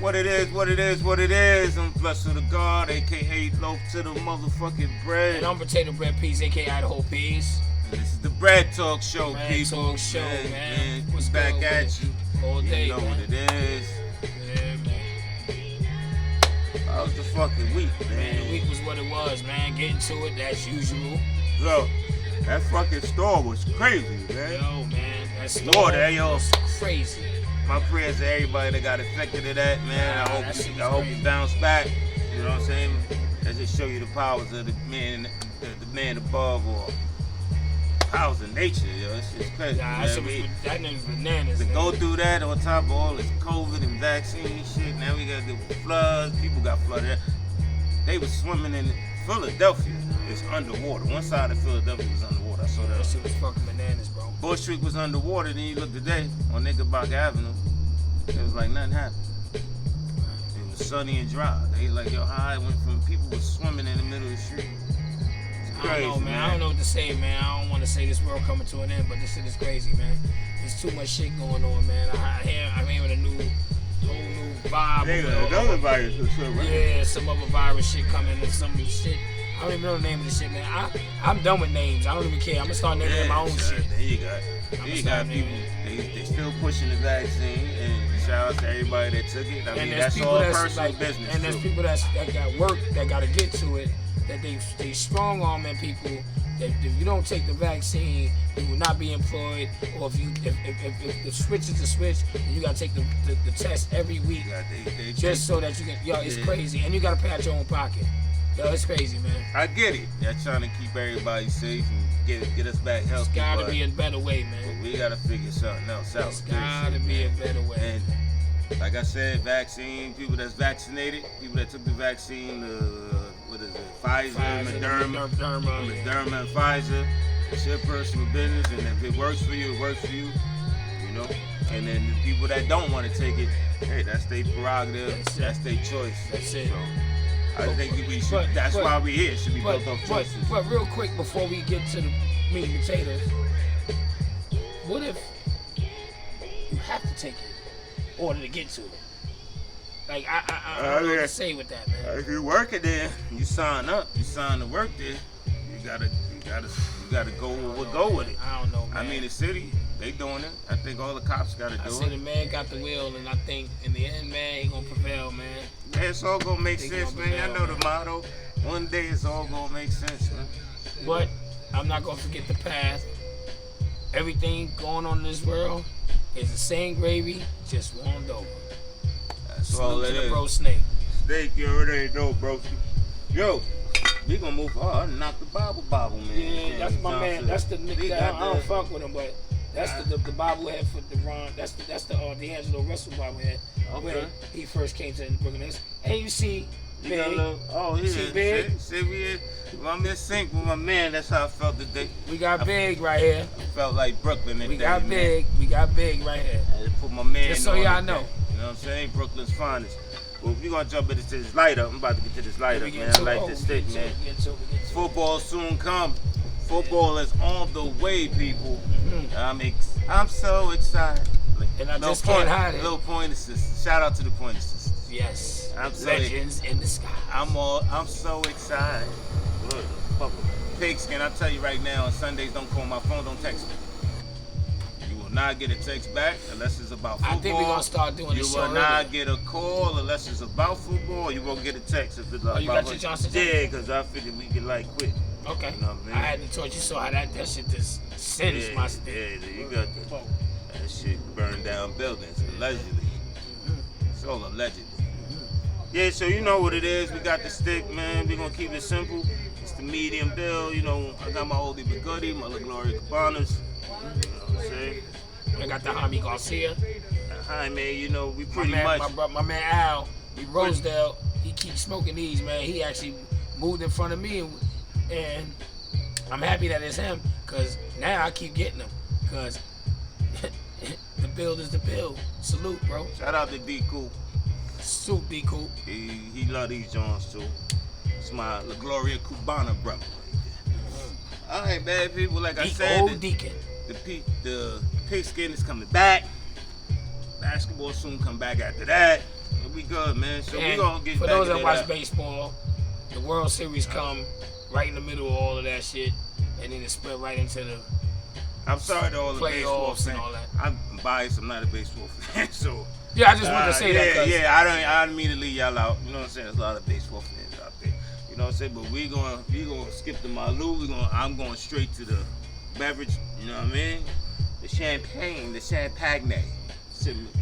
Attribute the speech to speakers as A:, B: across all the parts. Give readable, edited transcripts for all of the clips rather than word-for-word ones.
A: What it is, what it is, what it is. I'm Blessed of the God, aka Loaf to the motherfucking bread.
B: And I'm Potato Bread Peas, aka Idaho Peas.
A: And this is the Bread Talk Show,
B: Bread
A: people.
B: Talk Show, man.
A: What's back
B: good
A: at
B: with
A: you?
B: it? All day,
A: You know
B: man.
A: what it is.
B: Yeah, man.
A: How's the fucking week,
B: Man,
A: man?
B: the week was what it was, man. Getting to it as usual.
A: Yo, that fucking store was crazy, man.
B: Yo, man. That's
A: Water, yo.
B: Crazy.
A: My prayers to everybody that got affected of that, man.
B: Nah,
A: I
B: that shit was
A: hope
B: crazy.
A: you bounce back. You know what I'm saying? That just show you the powers of the man above, or powers of nature, yo. It's just crazy.
B: Nah,
A: man.
B: that nigga was bananas.
A: To
B: man.
A: go through that on top of all this COVID and vaccine shit, now we got the floods. People got flooded. They was swimming in Philadelphia. It's underwater. One side of Philadelphia was underwater. I saw
B: That
A: that.
B: shit was fucking bananas, bro.
A: Bush Street was underwater. Then you look today on Knickerbocker Avenue. It was like nothing happened. It was sunny and dry. They like, yo, how it went from people was swimming in the middle of the street. It's crazy,
B: I don't know, man. I don't know what to say, man. I don't want to say this world coming to an end, but this shit is crazy, man. There's too much shit going on, man. I'm hearing a whole new vibe.
A: They got another virus or something, right?
B: Yeah, some other virus shit coming and some shit. I don't even know the name of the shit, man. I'm done with names. I don't even care. I'm gonna start naming my own shit.
A: There you got people. They still pushing the vaccine, and shout out to everybody that took it. I mean, that's all personal business.
B: And there's
A: too.
B: people that got work that got to get to it. That they strong arming people. That if you don't take the vaccine, you will not be employed. Or if the switch is the switch, then you gotta take the test every week, just so that you can. Yo, it's crazy, and you gotta pay out your own pocket. Yo, it's crazy, man.
A: I get it. They're trying to keep everybody safe and get us back healthy.
B: It's gotta be a better way, man.
A: But we gotta figure something else out.
B: It's gotta be a better way.
A: And like I said, vaccine, people that's vaccinated, people that took the vaccine, what is it, Pfizer, Moderna, and Pfizer. It's your personal business, and if it works for you, it works for you. You know. And then the people that don't want to take it, hey, that's their prerogative. That's their choice.
B: That's it.
A: So, I think we should. That's why we're here. It should be built off
B: but,
A: choices.
B: but real quick before we get to the meat and potatoes, what if you have to take it in order to get to it? Like I don't know what to say with that, man.
A: If you're working there, you sign up. You sign to work there. You gotta go with it.
B: I don't know, man.
A: I mean, the city, they doing it. I think all the cops gotta
B: I
A: do
B: say
A: it.
B: the man got the will, and I think in the end, man, he gonna prevail, man.
A: Man, it's all gonna make
B: They
A: sense,
B: gonna
A: man. I
B: prevail,
A: know the motto. One day it's all gonna make sense, man.
B: But I'm not gonna forget the past. Everything going on in this world is the same gravy, just warmed over.
A: That's all
B: Salute
A: it
B: to the
A: is.
B: bro Snake.
A: Steak, you already know, bro. Yo, we gonna move on. I knocked the Bible, man.
B: Yeah, that's my man. That's the nigga.
A: We
B: I
A: got
B: don't
A: the-
B: fuck with him, but that's the bobblehead for the Ron. That's the D'Angelo Russell bobblehead.
A: Okay.
B: When he first came to Brooklyn. And you see,
A: You got a
B: Big.
A: little, oh, yeah.
B: See Big?
A: See, we I'm in sync with my man. That's how I felt today.
B: We got Big right here.
A: I felt like Brooklyn today.
B: We got
A: man.
B: Big. We got Big right here.
A: I had to put my man
B: Just so
A: on
B: y'all
A: today.
B: know.
A: You know what I'm saying? Brooklyn's finest. Well, we gonna jump into this lighter. I'm about to get to this lighter, man. I like this stick, man. Football soon come. Football is on the way, people. I'm so excited.
B: And I just can't hide it.
A: Little Pointer Sisters. Shout out to the Pointer Sisters.
B: Yes.
A: I'm so
B: Legends in the sky.
A: I'm so excited. Look, Pigskin, I tell you right now, on Sundays, don't call my phone, don't text me. You will not get a text back unless it's about football.
B: I think we're gonna start doing this
A: You
B: show
A: will not
B: earlier.
A: get a call unless it's about football. You won't get a text if it's about
B: you got your Johnson?
A: Yeah, because I figured we could like quit.
B: Okay.
A: You know what I mean?
B: I had to taught you saw how that shit just singed my stick.
A: Yeah, you got that shit burned down buildings, allegedly. It's all allegedly. Yeah, so you know what it is. We got the stick, man. We're going to keep it simple. It's the medium bill. You know, I got my oldie but goodie, my La Gloria Cabanas. You know what I'm saying?
B: I got the Jaime Garcia.
A: Hi, man. You know, we
B: My
A: pretty
B: man,
A: much.
B: my man Al, he Rosedale, he keeps smoking these, man. He actually moved in front of me, and I'm happy that it's him, because now I keep getting them, because the build is the build. Salute, bro.
A: Shout out to D Cool.
B: Soup, D Cool.
A: He love these Jones too. It's my La Gloria Cubana brother. All right, man, people. Like I said,
B: Old Deacon.
A: the pigskin is coming back. Basketball soon come back after that. we good, man. So
B: and
A: we gonna get
B: for
A: back
B: those
A: into
B: that watch
A: that.
B: baseball, the World Series come right in the middle of all of that shit, and then it spread right into the
A: I'm sorry to all the baseball
B: playoffs
A: fans.
B: and all that.
A: I'm biased. I'm not a baseball fan, so.
B: Yeah, I just wanted to say that.
A: Yeah. I don't mean to leave y'all out. You know what I'm saying? There's a lot of baseball fans out there. You know what I'm saying? But we gonna skip the Malu. I'm going straight to the beverage. You know what I mean? The champagne, the champagne.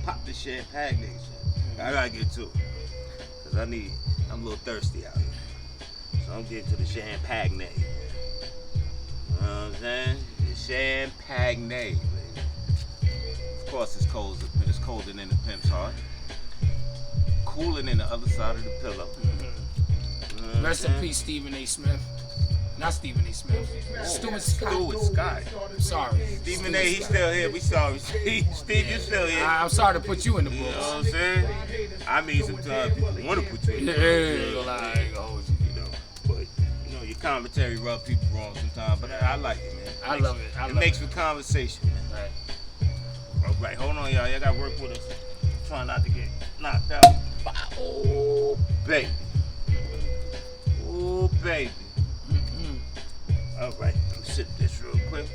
A: Pop the champagne. I gotta get to it because I'm a little thirsty out here. So I'm getting to the champagne. You know what I'm saying? The champagne, baby. Of course, it's cold. It's colder than the pimp's heart. Cooler than the other side of the pillow.
B: Mm-hmm. Rest in peace, Stephen A. Smith. Not Stephen A. Smith. Stuart Scott.
A: Stuart Scott.
B: I'm sorry.
A: Stephen A. He's still here. We sorry. Steve, you're still here.
B: I'm sorry to put you in the books.
A: You know what I'm saying? I mean, sometimes people want to put you in the books. You know, but you know, your commentary rub people wrong sometimes. But I like it, man.
B: I love it.
A: It makes for conversation, man.
B: Right.
A: All right, hold on, y'all. Y'all got to work with us. Trying not to get knocked out. Oh, baby. Oh, baby. All right, let me sip this real quick.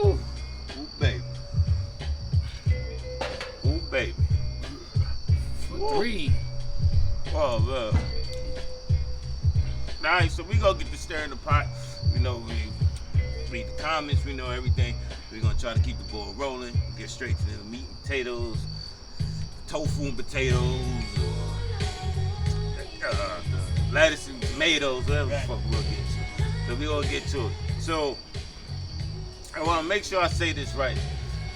A: Ooh, baby. Ooh, baby.
B: For 3.
A: Oh, look. All right, so we gonna get to stir in the pot. You know, we read the comments. We know everything. We're gonna try to keep the ball rolling. Get straight to the meat and potatoes, tofu and potatoes, or the lettuce and tomatoes, whatever the fuck we'll get to. So we gonna get to it. So I wanna make sure I say this right,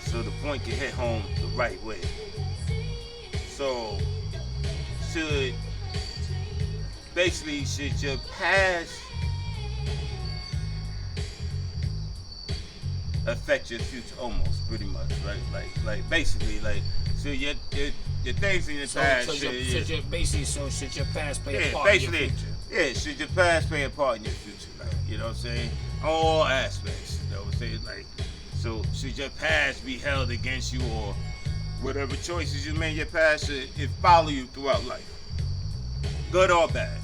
A: so the point can hit home the right way. So should your past affect your future? Almost, pretty much, right? Like basically, like, so your things in your past.
B: Should your past play a part
A: basically,
B: in your future?
A: Yeah, should your past play a part in your future? Like, you know what I'm saying? All aspects. You know what I'm saying? Like, so should your past be held against you, or whatever choices you made in your past, should it follow you throughout life? Good or bad?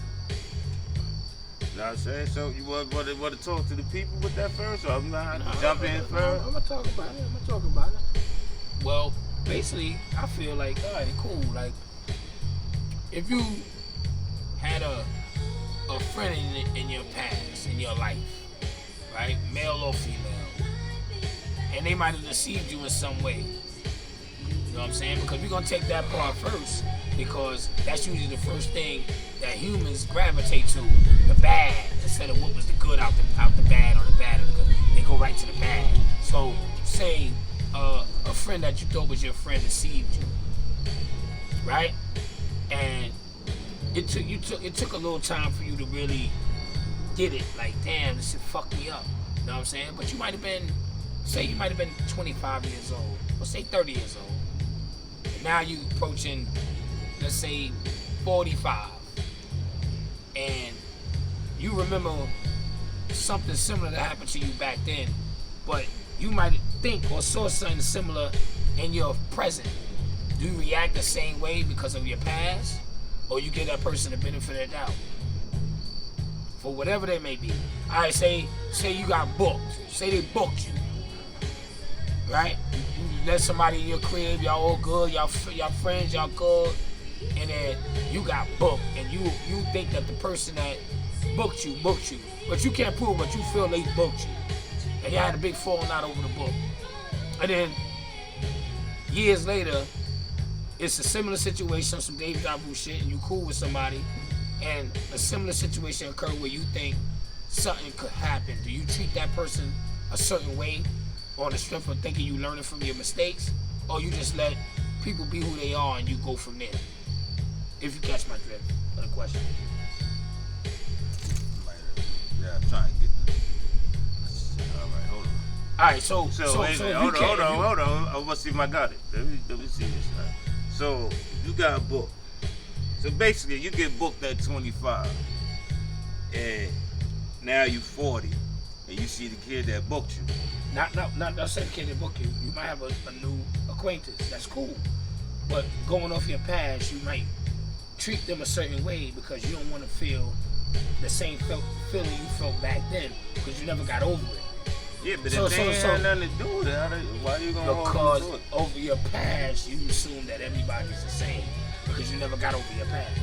A: You know what I'm saying? So you want to talk to the people with that first, or I'm not jump in first?
B: I'm gonna talk about it. Well, basically, I feel like, all right, cool. Like, if you had a friend in your past, in your life, right, male or female, and they might have deceived you in some way. You know what I'm saying? Because we're gonna take that part first, because that's usually the first thing that humans gravitate to, the bad, instead of what was the good out the bad, or the bad or the good. They go right to the bad. So say a friend that you thought was your friend deceived you, right? And it took a little time for you to really get it. Like, damn, this shit fucked me up. You know what I'm saying? But you might have been 25 years old, or say 30 years old. And now you approaching, let's say, 45. And you remember something similar that happened to you back then, but you might think or saw something similar in your present. Do you react the same way because of your past, or you give that person the benefit of the doubt? For whatever they may be. All right, say you got booked. Say they booked you, right? You let somebody in your crib, y'all all good, y'all friends, y'all good, and then you got booked, and you think that the person that booked you, but you can't prove, but you feel they booked you, and y'all had a big falling out over the book. And then years later, it's a similar situation, some deja vu shit, and you cool with somebody, and a similar situation occurred where you think something could happen. Do you treat that person a certain way on the strength of thinking you learning from your mistakes, or you just let people be who they are and you go from there? If you catch my drift of the question.
A: Yeah, I'm trying to get this. All right, hold on.
B: All right, so
A: hold on. I want to see if I got it. Let me see this now. So you got booked. So basically, you get booked at 25, and now you 40, and you see the kid that booked you.
B: Not saying kid book you. You might have a new acquaintance. That's cool. But going off your past, you might treat them a certain way because you don't want to feel the same feeling you felt back then because you never got over it.
A: Yeah, but if they ain't had nothing to do with it, why you gonna hold on to it?
B: Over your past, you assume that everybody's the same because you never got over your past.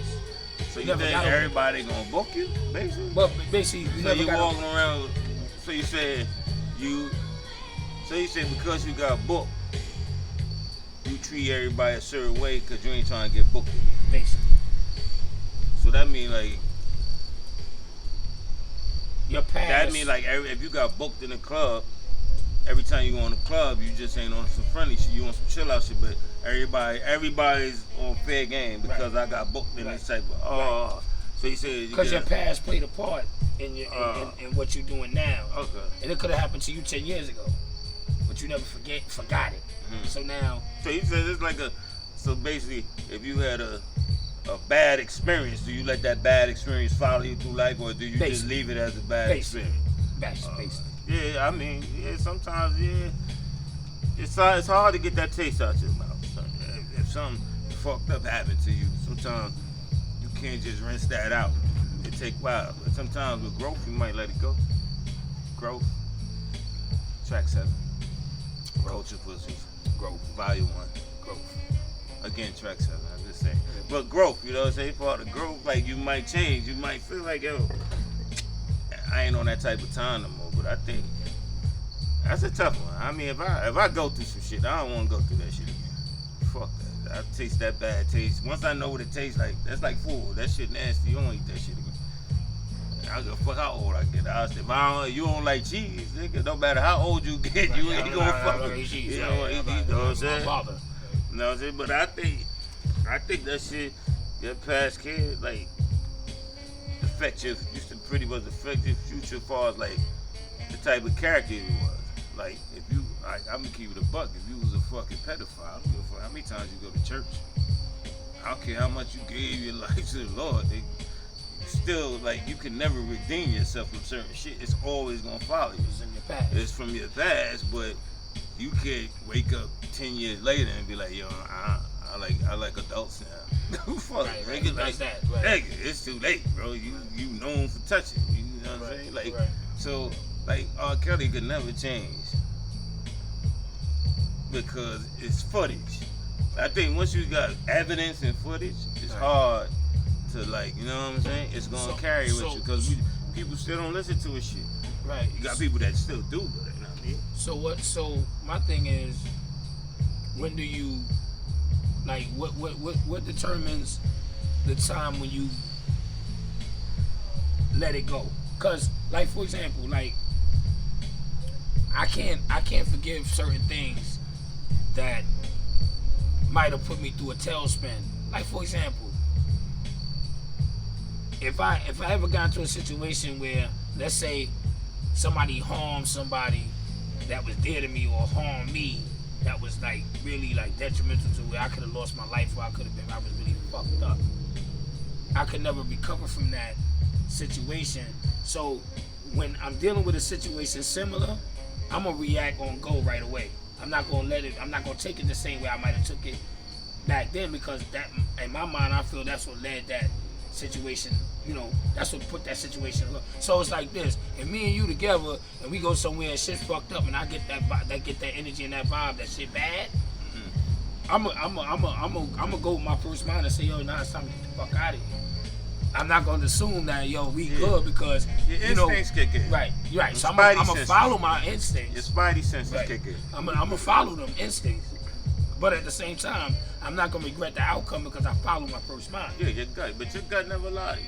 A: So you think everybody gonna book you, basically?
B: But basically,
A: so you walking around. So you said because you got booked, you treat everybody a certain way because you ain't trying to get booked.
B: Basically.
A: So that mean like
B: your past.
A: That mean like if you got booked in a club, every time you go in the club, you just ain't on some friendly shit. You on some chill out shit, but everybody's on fair game because I got booked in this type of. So you said
B: because your past played a part in your in what you're doing now.
A: Okay.
B: And it could have happened to you 10 years ago, but you never forgot it. Mm-hmm. So now.
A: So you said it's like so basically, if you had a bad experience, do you let that bad experience follow you through life, or do you just leave it as a bad experience?
B: Basically.
A: Yeah, I mean, sometimes, it's hard to get that taste out your mouth. If something fucked up happened to you, sometimes you can't just rinse that out. It take a while, but sometimes with growth, you might let it go. Growth. Track 7. Culture Pussies.
B: Growth.
A: Volume 1.
B: Growth.
A: Again, track 7, I'm just saying. But growth, you know what I'm saying? Part of growth, like you might change. You might feel like, yo, I ain't on that type of time no more. But I think that's a tough one. I mean, if I go through some shit, I don't want to go through that shit again. Fuck that. I taste that bad taste. Once I know what it tastes like, that's like food. That shit nasty. You don't eat that shit again. I don't give a fuck how old I get. I say, if you don't like cheese, nigga, no matter how old you get, you ain't gonna fuck with cheese. You know what I'm saying? You know what I'm saying? But I think that shit, your past kid, like, used to pretty much affect your future as far as, like, the type of character you was. Like, if you, I'm gonna keep it a buck. If you was a fucking pedophile, I don't give a fuck how many times you go to church. I don't care how much you gave your life to the Lord. Still, like, you can never redeem yourself from certain shit. It's always gonna follow you.
B: It's in your past.
A: It's from your past, but you can't wake up 10 years later and be like, yo, I like adults now. Fuck,
B: right,
A: nigga,
B: like that. Right.
A: Nigga, it's too late, bro. You known for touching. You know what I'm saying? Like, so, like, R. Kelly could never change because it's footage. I think once you got evidence and footage, it's hard to, like, you know what I'm saying? It's gonna carry with you because people still don't listen to his shit.
B: Right.
A: You got people that still do, but you know what I mean?
B: So my thing is, when do you, like, what determines the time when you let it go? Cause, like, for example, like, I can't forgive certain things that might have put me through a tailspin. Like, for example, if I ever got into a situation where, let's say, somebody harmed somebody that was dear to me, or harmed me that was, like, really, like, detrimental to where I could have lost my life, or I was really fucked up, I could never recover from that situation. So when I'm dealing with a situation similar, I'm gonna react on go right away. I'm not gonna take it the same way I might have took it back then, because that, in my mind, I feel that's what led that situation, you know, that's what put that situation up. So it's like this: if me and you together and we go somewhere and shit's fucked up, and I get that energy and that vibe, that shit bad, I'm gonna go with my first mind and say, yo, nah, it's time to get the fuck out of here. I'm not gonna assume that, yo, we good, because
A: your instincts kick in.
B: Right. So I'm gonna follow my instincts.
A: Your spidey senses kick in.
B: I'm gonna follow them instincts, but at the same time, I'm not gonna regret the outcome because I follow my first mind.
A: Yeah, your gut, but your gut never lies.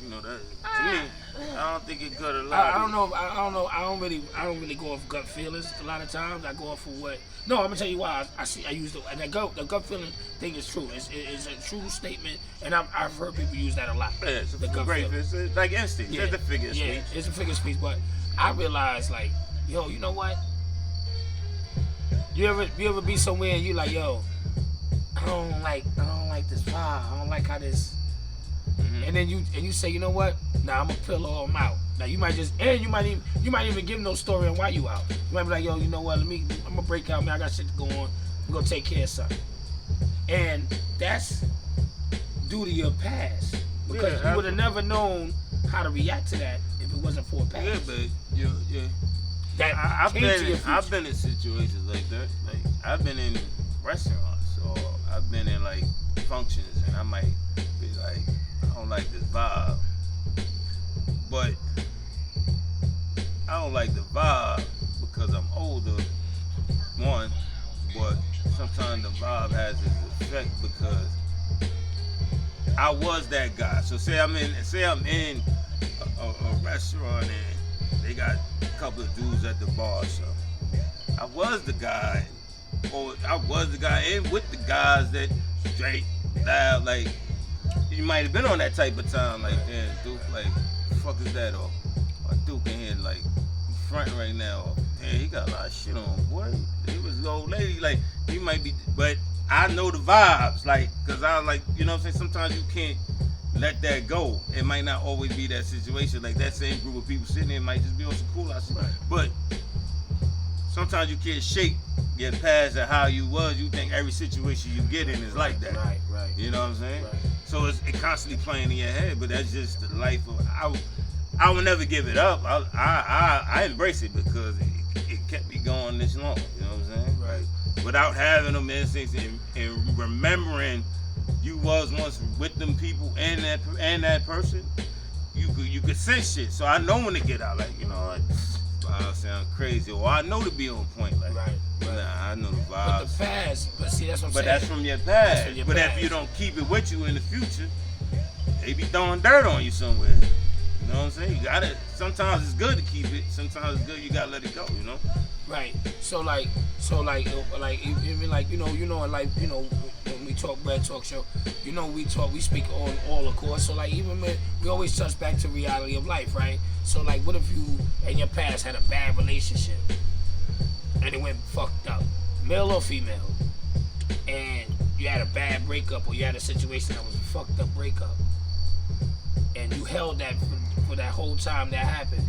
A: You know that. To me, I don't think your gut will lie.
B: I don't know. I don't really go off gut feelings a lot of times. I go off for what. No, I'm gonna tell you why. I use the gut feeling thing is true. It's a true statement, and I've heard people use that a lot.
A: Yeah, it's it's like instinct. Yeah, it's a figure of speech.
B: Yeah, it's a figure of speech. But I realize, like, yo, you know what? You ever be somewhere and you like, yo, I don't like this vibe. I don't like how this. Mm-hmm. And then you say, you know what? Nah, I'm gonna peel all them out. Like you might even give no story on why you out. You might be like, yo, you know what? I'm gonna break out, man. I got shit to go on. We're gonna take care of something. And that's due to your past. Because you would have never known how to react to that if it wasn't for a past.
A: Yeah, but
B: that
A: I've been in situations like that. Like I've been in restaurants or I've been in like functions and I might be like, I don't like this vibe. But I don't like the vibe because I'm older, one, but sometimes the vibe has its effect because I was that guy. So say I'm in a restaurant and they got a couple of dudes at the bar. So I was the guy, and with the guys that straight loud, like you might have been on that type of time, like damn, dude, like the fuck is that? Or my dude in here like front right now. Or, damn, he got a lot of shit on, boy. He was the old lady, like he might be, but I know the vibes, like, cause I like, you know what I'm saying? Sometimes you can't let that go. It might not always be that situation. Like that same group of people sitting there might just be on some cool ass shit. But sometimes you can't shake, get past at how you was. You think every situation you get in is like that.
B: Right.
A: You know what I'm saying?
B: Right.
A: So it constantly playing in your head, but that's just the life of, I will never give it up. I embrace it because it kept me going this long. You know what I'm saying?
B: Right.
A: Without having them instincts and remembering you was once with them people and that person, you could sense shit. So I know when to get out, like, you know, like, vibes sound crazy, or I know to be on point, like,
B: right.
A: Nah, I know the vibes.
B: But the past, but see, that's what I'm saying.
A: But that's from your past. But if you don't keep it with you in the future, they be throwing dirt on you somewhere. You know what I'm saying? You gotta. Sometimes it's good to keep it. Sometimes it's good you gotta let it go. You know.
B: Right. So even like you know, like you know, when we talk Bread Talk Show, you know, we speak on all of course. So like even when we always touch back to reality of life, right? So like, what if you in your past had a bad relationship and it went fucked up, male or female, and you had a bad breakup or you had a situation that was a fucked up breakup, and you held that for that whole time that happened?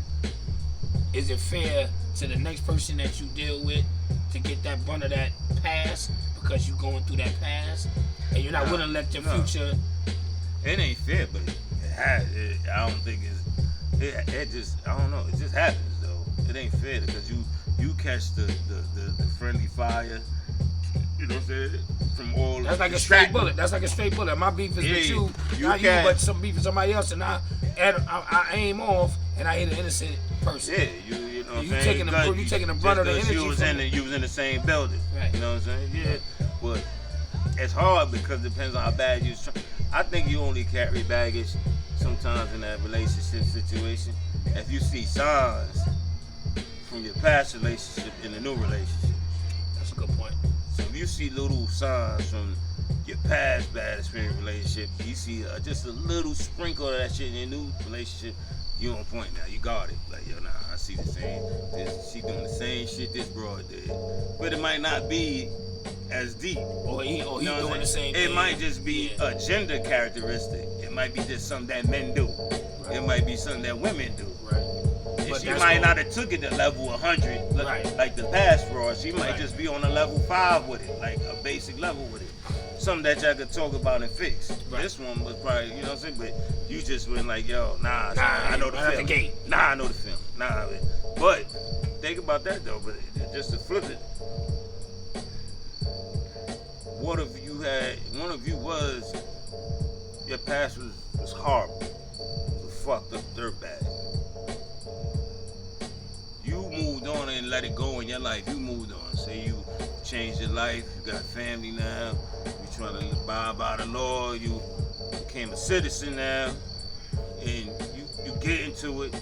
B: Is it fair to the next person that you deal with to get that brunt of that past because you're going through that past and you're not willing to let your future?
A: It ain't fair, but I don't think it just, I don't know, it just happens though. It ain't fair because you catch the friendly fire, you know what I'm saying, from all.
B: That's like a straight bullet. That's like a straight bullet. My beef is with you, not you, but some beef with somebody else, and I aim off and I hit an innocent person.
A: Yeah, you know what I'm saying?
B: You taking the brunt of the energy.
A: You was in the same building.
B: Right.
A: You know what I'm saying? Yeah. But it's hard because it depends on how bad you was trying. I think you only carry baggage sometimes in that relationship situation if you see signs from your past relationship in the new relationship.
B: That's a good point.
A: So if you see little signs from your past bad experience relationship, you see just a little sprinkle of that shit in your new relationship, you on point now. You got it. Like, yo, nah, I see the same. She doing the same shit this broad did. But it might not be as deep.
B: Or he doing the same thing.
A: It might just be a gender characteristic. It might be just something that men do. Right. It might be something that women do.
B: Right.
A: And she might not have took it to level 100 like the past fraud. She might just be on a level 5 with it, like a basic level with it. Something that y'all could talk about and fix. Right. This one was probably, you know what I'm saying? But you just went like, yo, I know the feeling. I know the feeling. But think about that though, but just to flip it. What if one of you was, your past was horrible. It was fucked up dirtbag. You moved on and let it go in your life. You moved on. Say you changed your life. You got family now. You trying to abide by the law. You became a citizen now, and you get into it,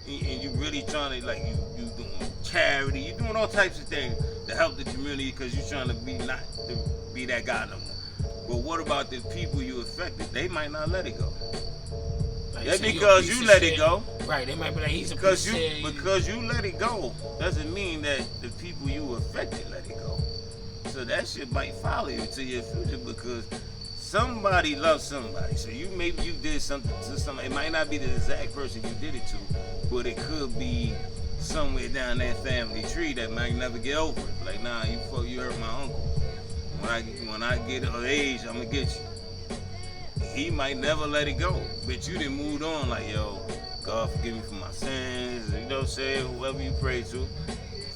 A: and you really trying to, like, you doing charity. You doing all types of things to help the community because you trying to be that guy no more. But what about the people you affected? They might not let it go. That's because you let it go.
B: Right, they might be like, he's a piece of shit.
A: Because you let it go doesn't mean that the people you affected let it go. So that shit might follow you to your future because somebody loves somebody. So maybe you did something to somebody. It might not be the exact person you did it to, but it could be somewhere down that family tree that might never get over it. Like, nah, you hurt my uncle. When I get of age, I'm gonna get you. He might never let it go, but you done moved on. Like, yo, God forgive me for my sins. You know what I'm saying? Whoever you pray to,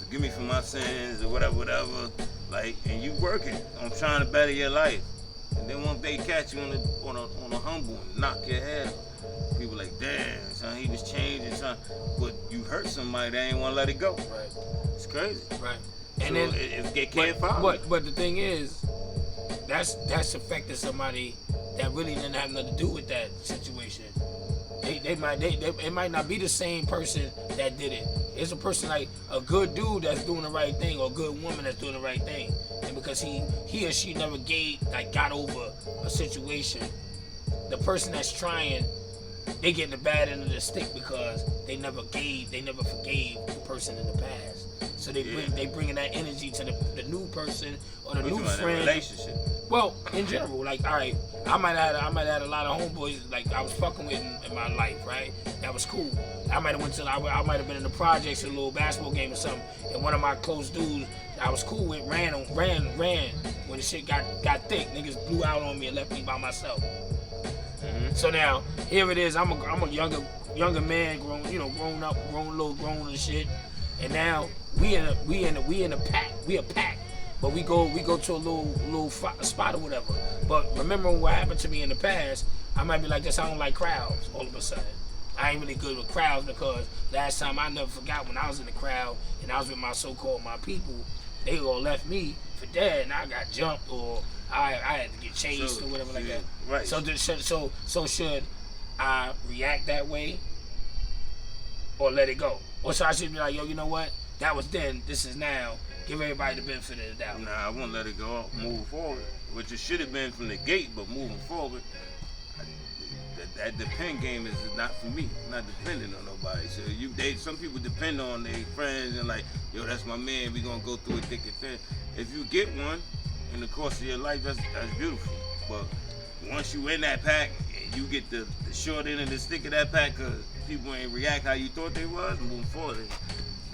A: forgive me for my sins or whatever. Like, and you working on trying to better your life. And then one day catch you on a humble and knock your head off. People like, damn, son, he was changing, son. But you hurt somebody, they ain't want to let it go.
B: Right.
A: It's crazy.
B: Right.
A: And so then if they can't follow.
B: But the thing is, that's affecting somebody that really didn't have nothing to do with that situation. It might not be the same person that did it. It's a person like a good dude that's doing the right thing, or a good woman that's doing the right thing, and because he or she never got over a situation, the person that's trying, they getting the bad end of the stick because they never forgave the person in the past. So they bringing that energy to the new person or the new friend.
A: Relationship.
B: Well, in general, like, all right, I might have had a lot of homeboys like I was fucking with in my life, right? That was cool. I might have been in the projects, a little basketball game or something, and one of my close dudes I was cool with ran when the shit got thick. Niggas blew out on me and left me by myself. Mm-hmm. So now here it is. I'm a younger man, grown up, grown and shit. And now we in a pack. We a pack. But we go to a little spot or whatever. But remembering what happened to me in the past, I might be like this. I don't like crowds. All of a sudden, I ain't really good with crowds because last time I never forgot when I was in the crowd and I was with my so-called my people, they all left me for dead and I got jumped or I had to get chased or whatever like that.
A: Right.
B: So should I react that way or let it go? Or so I should be like, yo, you know what? That was then. This is now. Give everybody the benefit of the doubt.
A: Nah, I won't let it go. Move forward, which it should have been from the gate, but moving forward, that depend game is not for me. I'm not depending on nobody. So some people depend on their friends and like, yo, that's my man. We gonna go through a thick and thin. If you get one in the course of your life, that's beautiful. But once you in that pack, and you get the short end of the stick of that pack, cause people ain't react how you thought they was. Moving forward.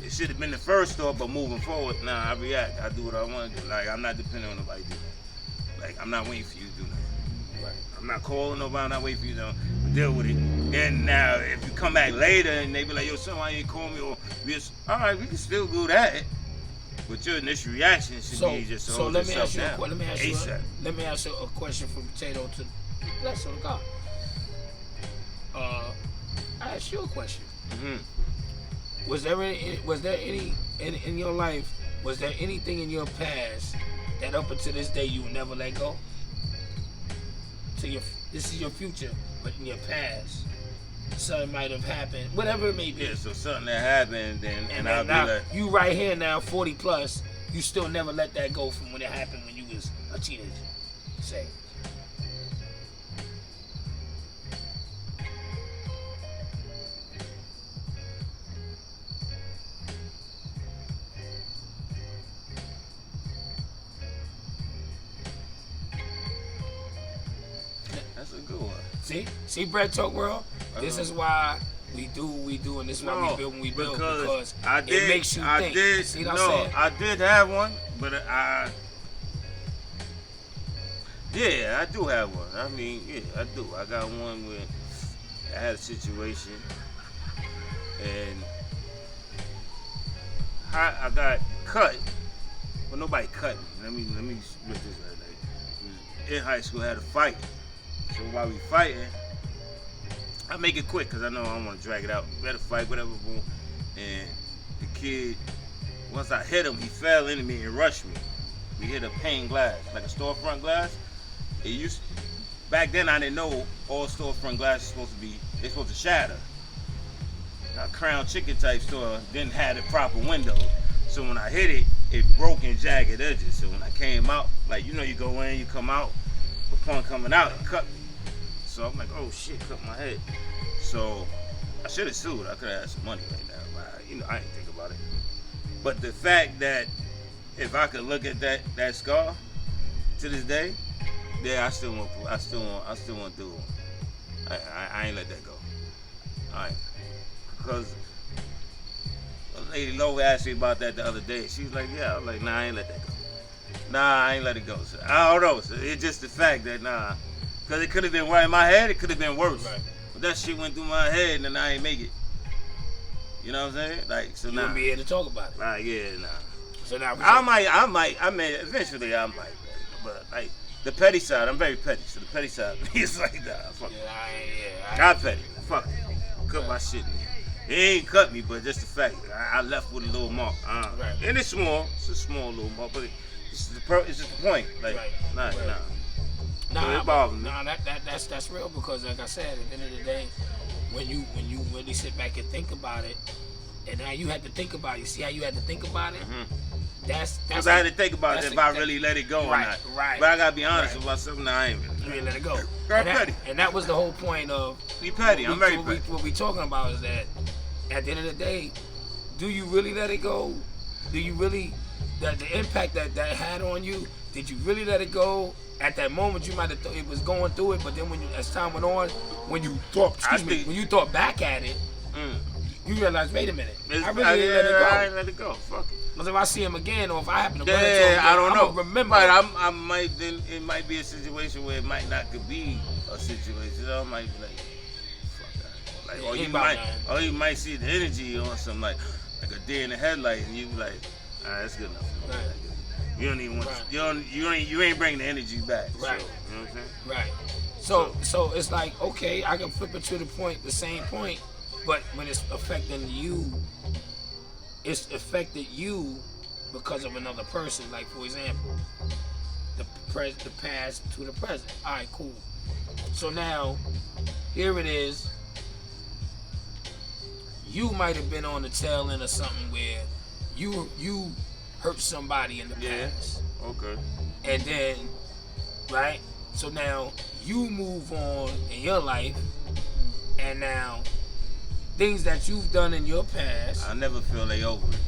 A: It should have been the first thought, but moving forward, I react. I do what I want to do. Like, I'm not depending on nobody to do that. Like, I'm not waiting for you to do nothing. Right. I'm not calling nobody. I'm not waiting for you to deal with it. And now, if you come back later and they be like, yo, son, why you ain't call me? Or all right, we can still do that. But your initial reaction should be just hold yourself down. Let
B: me ask you a question from Potato to bless of God. I asked you a question. Mm-hmm. Was there any in your life? Was there anything in your past that up until this day you would never let go? This is your future, but in your past, something might have happened, whatever it may be.
A: Yeah, so something that happened, and I'll be like,
B: you right here now, 40 plus, you still never let that go from when it happened when you was a teenager. Say.
A: That's a good one.
B: See, Bread Talk World. This is why we do, and this is why we build when we build because it makes you think. See what I'm saying?
A: I did have one, but I do have one. I mean, yeah, I do. I got one where I had a situation, and I got cut, but nobody cut me. Let me split this right. Like, in high school, I had a fight. So while we fighting, I make it quick because I know I don't want to drag it out. We had a fight, whatever, boom. And the kid, once I hit him, he fell into me and rushed me. We hit a pane glass, like a storefront glass. Back then I didn't know all storefront glass is supposed to shatter. A Crown Chicken type store didn't have the proper window. So when I hit it, it broke in jagged edges. So when I came out, like, you go in, you come out, upon coming out, it cut me. So I'm like, oh shit, cut my head. So I should have sued. I could have had some money right now, but I didn't think about it. But the fact that if I could look at that scar to this day, Yeah, I still want to do it. I ain't let that go. Alright. Because Lady Lowe asked me about that the other day. She was like, yeah. I was like, nah, I ain't let that go. Nah, I ain't let it go. So, I don't know. So it's just the fact that, nah. Because it could have been right in my head. It could have been worse.
B: Right.
A: But that shit went through my head and then I ain't make it. You know what I'm saying? Like, so
B: You
A: now.
B: wouldn't be here to talk about it.
A: Yeah, nah.
B: So now
A: I mean, eventually I might. But, like, the petty side, I'm very petty. So the petty side is like, nah, fuck it. I'm petty. Fuck it. Cut my shit in here. It ain't cut me, but just the fact I left with a little mark.
B: Right.
A: And it's small. It's a small little mark, but it's just the point. Like,
B: Right.
A: It bothers me.
B: Nah, that's real because, like I said, at the end of the day, when you really sit back and think about it, and now you had to think about it. You see how you had to think about it?
A: Mm-hmm.
B: That's
A: Because I had to think about it if I really let it go or not.
B: Right.
A: But I gotta be honest with myself. Nah, I ain't
B: really let it go.
A: petty.
B: And that was the whole point of
A: Be petty. I'm very petty.
B: What we talking about is that at the end of the day, do you really let it go? Do you really the impact that had on you? Did you really let it go? At that moment, you might have thought it was going through it, but then as time went on, when you thought back at it, you realize, wait a minute, I really didn't let it go.
A: I ain't let it go. Fuck it.
B: Because if I see him again, or if I happen to run into him again,
A: I don't know.
B: Remember.
A: But I might then it might be a situation where it might not could be a situation. So I might be like, fuck that. Like, or you might see the energy on something like a deer in the headlight, and you be like, alright, that's good enough.
B: Right.
A: You don't even want you ain't bringing the energy back.
B: Right.
A: So, you know what I'm saying?
B: Right. So it's like, okay, I can flip it to the same point, but when it's affecting you, it's affected you because of another person. Like, for example, the past to the present. All right, cool. So now, here it is. You might have been on the tail end of something where you hurt somebody in the past.
A: Okay.
B: And then, right? So now you move on in your life, and now things that you've done in your past.
A: I never feel they over it.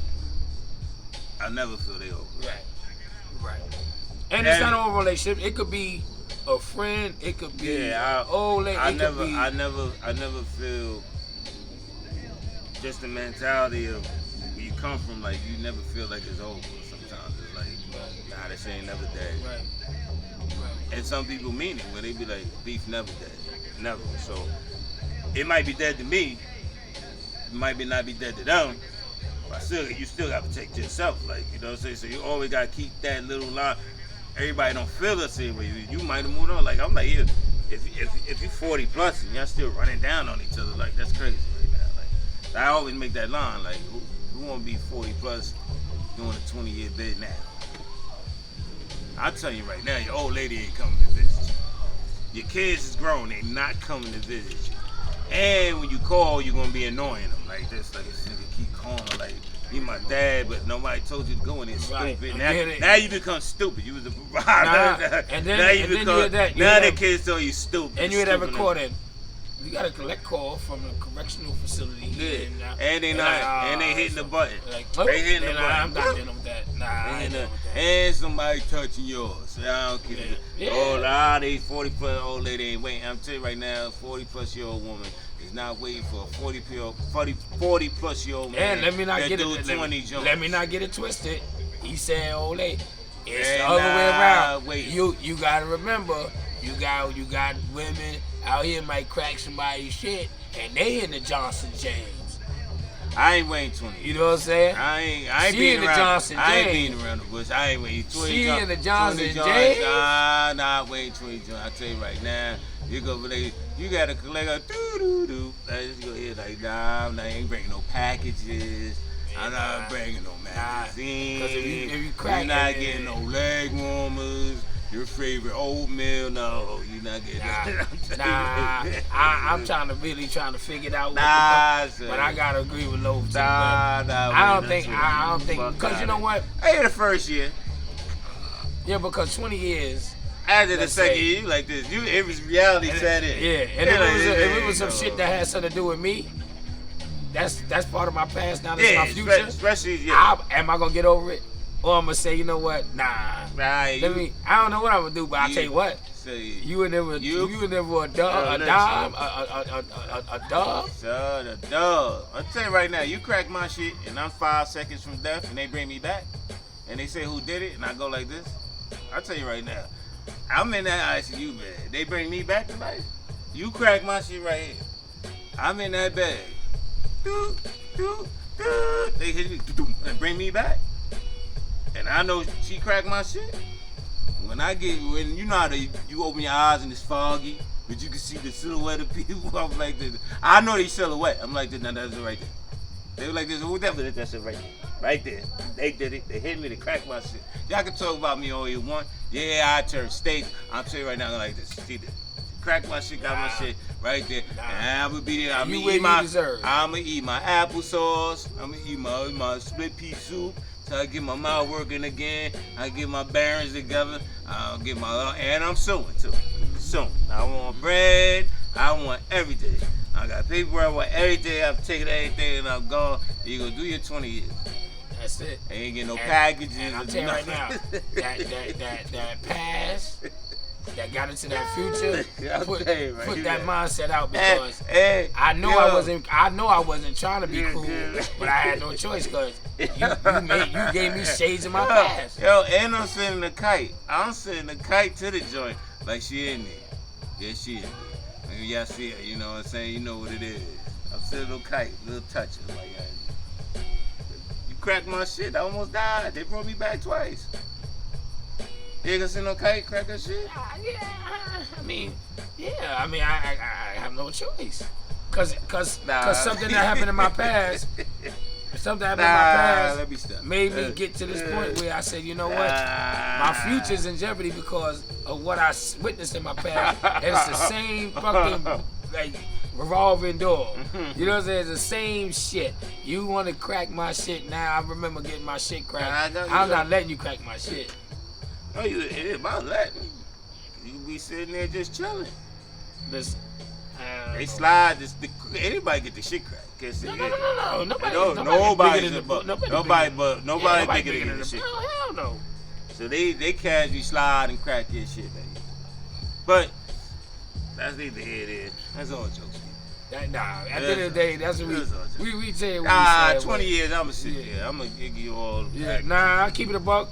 A: I never feel they over it.
B: Right. And it's not a relationship. It could be a friend. It could be old lady.
A: I never feel just the mentality of where you come from. Like, you never feel like it's over. Sometimes it's like, nah, this ain't never dead.
B: Right.
A: And some people mean it where they be like, beef never dead, never. So it might be dead to me. It might not be dead to them. But you still got to protect yourself. Like, you know what I'm saying? So you always got to keep that little line. Everybody don't feel the same way. You might have moved on. Like, I'm like, yeah, if you 40 plus and y'all still running down on each other, like, that's crazy right now. Like, I always make that line. Like, who want to be 40 plus doing a 20-year bid now? I'll tell you right now, your old lady ain't coming to visit you. Your kids is grown, they not coming to visit you. And when you call, you're gonna be annoying them like this. Like, this nigga keep calling, like, he my dad, but nobody told you to go in there stupid. Now you become stupid. You was a now the kids tell you stupid.
B: And you had ever caught it. You got a collect call from a correctional facility.
A: Yeah. And they hitting the button.
B: Like,
A: they hitting the button.
B: I'm not dealing with that. Nah, I ain't dealing with that.
A: And somebody touching yours. I don't keep it. Oh, these 40 plus old lady ain't waiting. I'm telling you right now, 40 plus year old woman is not waiting for a 40 plus year old man.
B: And let me not get it twisted. He said, old lady. It's the other way around. You gotta remember, you got women out here might crack somebody's shit, and they in the Johnson James.
A: I ain't waiting 20 years.
B: You know what I'm saying?
A: I ain't being around.
B: Johnson James.
A: I ain't being around the bush. I ain't waiting 20 years.
B: She in the Johnson James.
A: Nah, waiting 20 years. I tell you right now, you go like, you gotta collect a doo. I just go here like, nah, I ain't bringing no packages. I'm not bringing no magazines.
B: Because if you crack,
A: you're not getting no leg warmers. Your favorite oatmeal? No, you're not getting that.
B: I'm trying to figure it out. But I gotta agree with Lowe too. I don't think because you know what?
A: Hey, the first year.
B: Yeah, because 20 years.
A: After the second year, you like this. It was reality set in.
B: Yeah, and if it was some shit that had something to do with me, that's part of my past. Now that's my future.
A: Especially,
B: am I gonna get over it? or I'm gonna say, you know what? Nah.
A: Right.
B: Let me. I don't know what I'm gonna do, but I'll tell you what.
A: Say
B: You would never. You would never a dime, a dub.
A: So the dub. I'll tell you right now, you crack my shit and I'm 5 seconds from death and they bring me back and they say who did it and I go like this. I'll tell you right now, I'm in that ICU bed. They bring me back to life. You crack my shit right here. I'm in that bed. Doo, doo, doo. They hit me and bring me back. And I know she cracked my shit. When you know how you open your eyes and it's foggy, but you can see the silhouette of people. I'm like this. I know they silhouette. I'm like this. Now that's it right there. They were like this. Whatever. That's it right there. Right there. They did it. They hit me. They cracked my shit. Y'all can talk about me all you want. Yeah, I turned steak. I'm telling you right now like this. See this. Crack my shit. Got my shit right there. And I'm gonna be there. I'm gonna eat my applesauce. I'm gonna eat my split pea soup. So I get my mouth working again. I get my bearings together. I'll get and I'm suing too. Suing. I want bread. I want everything. I got paperwork. I want everything. I'm taking everything and I'm gone. You gonna do your 20 years.
B: That's it.
A: I ain't getting no packages.
B: And I'm telling you right now, that past that got into that future, put that mindset out because I know I wasn't trying to be cool, but I had no choice because you gave me shades in my past.
A: Yo, and I'm sending a kite. I'm sending a kite to the joint like she in there. Yeah, she in there. Maybe y'all see her, you know what I'm saying? You know what it is. I'm sending a kite, little touches like that. You cracked my shit. I almost died. They brought me back twice. You ain't gonna send no kite, crack that shit?
B: I mean, I have no choice. Cause something that happened in my past, made me get to this point where I said, you know what? My future's in jeopardy because of what I witnessed in my past. And it's the same fucking, like, revolving door. You know what I'm saying? It's the same shit. You want to crack my shit now? I remember getting my shit cracked. I'm not letting you crack my shit.
A: No, it's about letting. You be sitting there just chilling.
B: Listen,
A: they slide. Anybody get the shit cracked?
B: No.
A: Nobody bigger than the shit.
B: No, hell no.
A: So they casually slide and crack your shit, baby. But that's neither here nor there. That's all jokes.
B: At the end of the day, that's what we say.
A: 20 years, I'ma sit there. I'ma give you all the package.
B: I keep it a buck.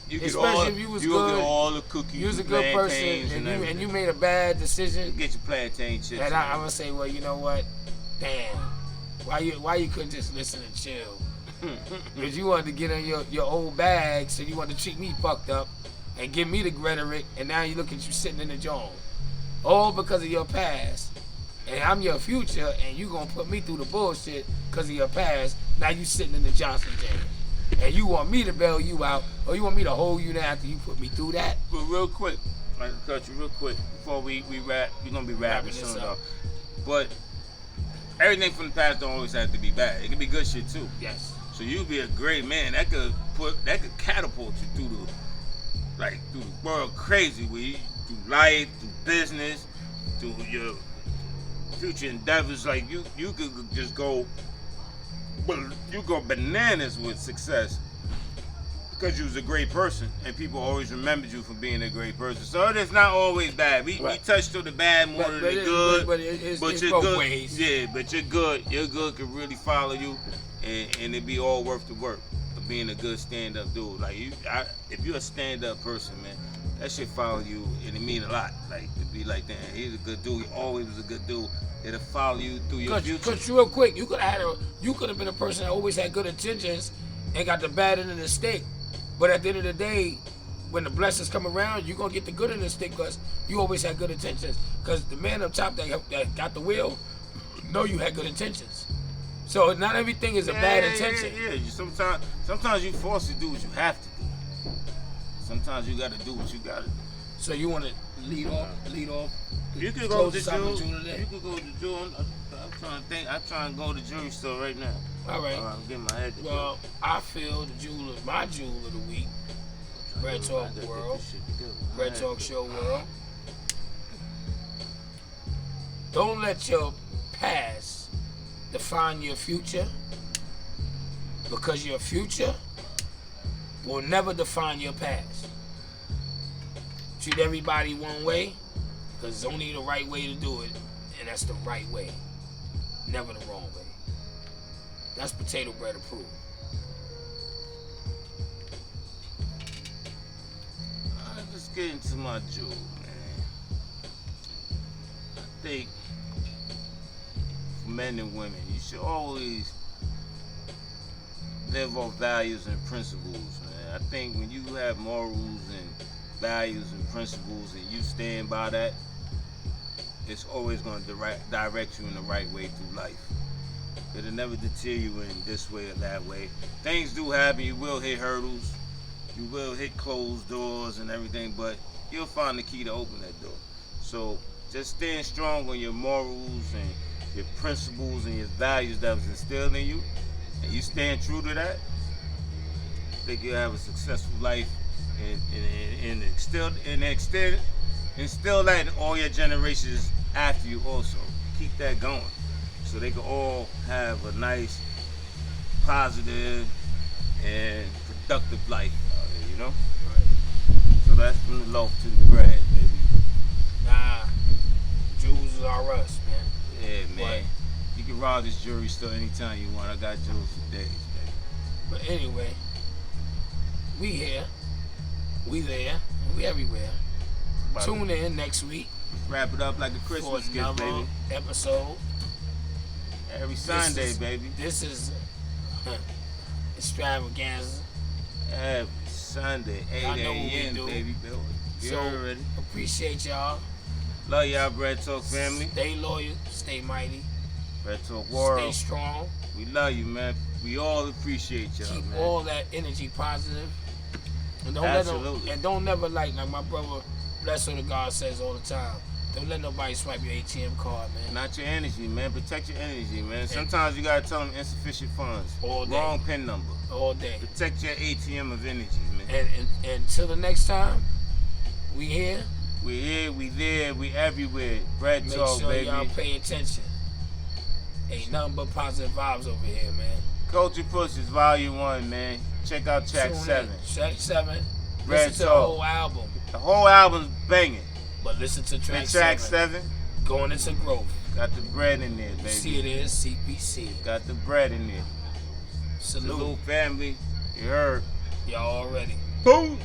B: Especially if you was good,
A: get all the cookies,
B: you was a good person, and you made a bad decision.
A: Get your plantain chips.
B: And I'm gonna say, well, you know what? Damn, why you couldn't just listen and chill? Because you wanted to get in your old bag, so you wanted to treat me fucked up and give me the rhetoric, and now you look at you sitting in the joint, all because of your past. And I'm your future, and you gonna put me through the bullshit because of your past. Now you sitting in the Johnson jail. And you want me to bail you out, or you want me to hold you down after you put me through that?
A: But real quick, I can cut you real quick before we wrap. We're gonna be wrapping soon though. But everything from the past don't always have to be bad. It can be good shit too.
B: Yes.
A: So you be a great man. That could catapult you through the world crazy. Through life, through business, through your future endeavors. Like you could just go. But you go bananas with success because you was a great person and people always remembered you for being a great person. So it's not always bad. We touched on the bad more than the good.
B: But it's
A: you're
B: both
A: good.
B: ways.
A: Yeah, but you're good. Your good can really follow you and it be all worth the work of being a good stand-up dude. Like if you're a stand-up person, man, that shit follow you and it mean a lot. Like to be like that. He's a good dude. He always was a good dude. It'll follow you through your future.
B: Cause real quick, you could have been a person that always had good intentions and got the bad end of the stick. But at the end of the day, when the blessings come around, you're gonna get the good end of the stick because you always had good intentions. Cause the man up top that got the wheel, know you had good intentions. So not everything is a bad intention.
A: Yeah. Sometimes you forced to do what you have to do. Sometimes you gotta do what you gotta do.
B: So you wanna lead off?
A: You could go to June. You could go to June. I'm trying to think. I'm trying to go to the jewelry store right now.
B: All right.
A: I'm getting my head together.
B: Well, I feel my jewel of the week, Bread Talk World, Bread Talk Show World. Don't let your past define your future, because your future will never define your past. Treat everybody one way, because it's only the right way to do it, and that's the right way. Never the wrong way. That's potato bread approved.
A: Let's get into my jewel, man. I think for men and women, you should always live on values and principles, man. I think when you have morals and values and principles and you stand by that, it's always going to direct you in the right way through life. It'll never deter you in this way or that way. Things do happen. You will hit hurdles. You will hit closed doors and everything, but you'll find the key to open that door. So just stand strong on your morals and your principles and your values that was instilled in you, and you stand true to that. I think you'll have a successful life and instill that in all your generations after you also. Keep that going so they can all have a nice, positive, and productive life out here, you know?
B: Right.
A: So that's from the loaf to the bread, baby.
B: Nah, jewels are us, man.
A: Yeah, man. You can rob this jewelry store anytime you want. I got jewels for days, baby.
B: But anyway, we here, we there, we everywhere. Tune in next week.
A: Wrap it up like a Christmas gift, baby.
B: Episode.
A: Every Sunday, baby.
B: This is extravaganza.
A: Every Sunday, 8 a.m., baby.
B: So,
A: already.
B: Appreciate y'all.
A: Love y'all, Bread Talk family.
B: Stay loyal, stay mighty.
A: Bread Talk world.
B: Stay strong.
A: We love you, man. We all appreciate y'all,
B: Keep
A: man.
B: all that energy positive. And don't
A: Absolutely.
B: don't never like my brother, bless the God says all the time. Don't let nobody swipe your ATM card, man.
A: Not your energy, man. Protect your energy, man. Sometimes you gotta tell them insufficient funds.
B: All day.
A: Wrong PIN number.
B: All day.
A: Protect your ATM of energy, man.
B: And until the next time, we here.
A: We here, we there, we everywhere. Bread Talk,
B: Make sure
A: baby.
B: y'all pay attention. Ain't nothing but positive vibes over here, man.
A: Culture Pushes Volume 1, man. Check out track 7.
B: Track 7.
A: Bread
B: Listen to the
A: Talk.
B: whole album.
A: The whole album's banging.
B: But listen to track 7.
A: Track 7.
B: Going into growth.
A: Got the bread in there, baby.
B: See it is CPC.
A: Got the bread in there.
B: Salute.
A: Salute family. You heard.
B: Y'all already.
A: Boom.